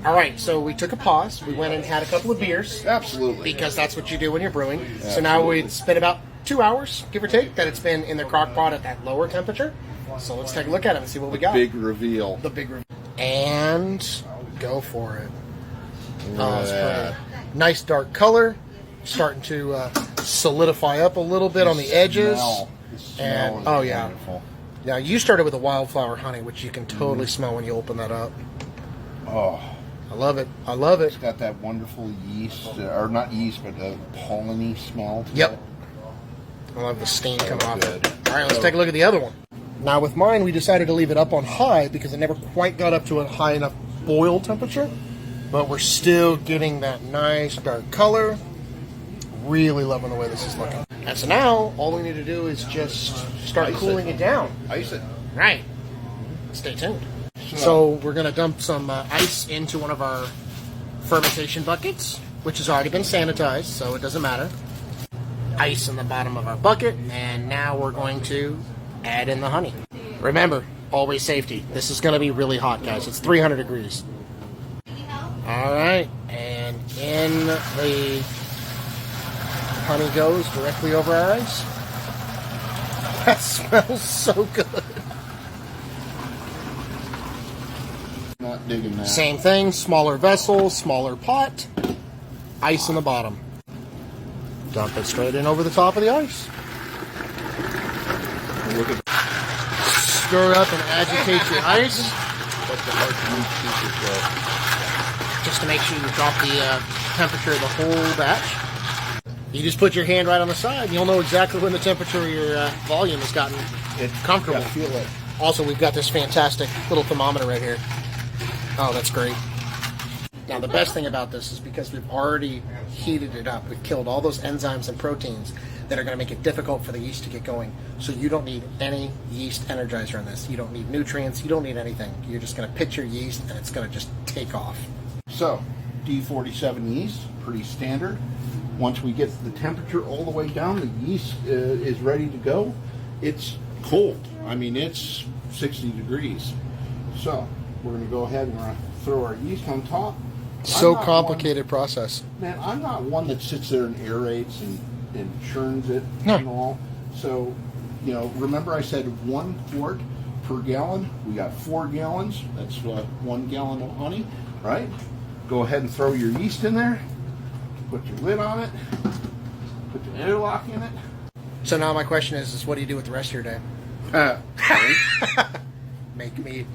All right, so we took a pause. We went and had a couple of beers. Absolutely. Because that's what you do when you're brewing. Absolutely. So now it's been about 2 hours, give or take, that it's been in the crock pot at that lower temperature. So let's take a look at it and see what we got. Big reveal. The big reveal. And go for it. Oh, it's pretty. Nice dark color. Starting to solidify up a little bit on the edges. And oh yeah. Wonderful. Now you started with a wildflower honey, which you can totally smell when you open that up. Oh. I love it. I love it. It's got that wonderful yeast, or not yeast, but the pollen-y smell. Yep. I love the steam coming off it. All right, let's take a look at the other one. Now with mine, we decided to leave it up on high because it never quite got up to a high enough boil temperature, but we're still getting that nice dark color. Really loving the way this is looking. And so now, all we need to do is just start cooling it down. Ice it. Right. Stay tuned. So we're going to dump some ice into one of our fermentation buckets, which has already been sanitized, so it doesn't matter. Ice in the bottom of our bucket, and now we're going to add in the honey. Remember, always safety. This is going to be really hot, guys. It's 300 degrees. All right, and in the honey goes directly over our ice. That smells so good. Not digging that. Same thing, smaller vessel, smaller pot, ice in the bottom. Dump it straight in over the top of the ice. Look at Stir up and agitate your ice. Just to make sure you drop the temperature of the whole batch. You just put your hand right on the side, and you'll know exactly when the temperature of your volume has gotten comfortable. Yeah, feel it. Also, we've got this fantastic little thermometer right here. Oh, that's great. Now, the best thing about this is because we've already heated it up. We've killed all those enzymes and proteins that are going to make it difficult for the yeast to get going. So you don't need any yeast energizer in this. You don't need nutrients. You don't need anything. You're just going to pitch your yeast, and it's going to just take off. So, D47 yeast, pretty standard. Once we get the temperature all the way down, the yeast is ready to go. It's cold. I mean, it's 60 degrees. So, we're going to go ahead and we're going to throw our yeast on top. So complicated process. Man, I'm not one that sits there and aerates and churns it and all. So, you know, remember I said 1 quart per gallon. We got 4 gallons. That's 1 gallon of honey, right? Go ahead and throw your yeast in there. Put your lid on it. Put your airlock in it. So now my question is what do you do with the rest of your day? Make mead.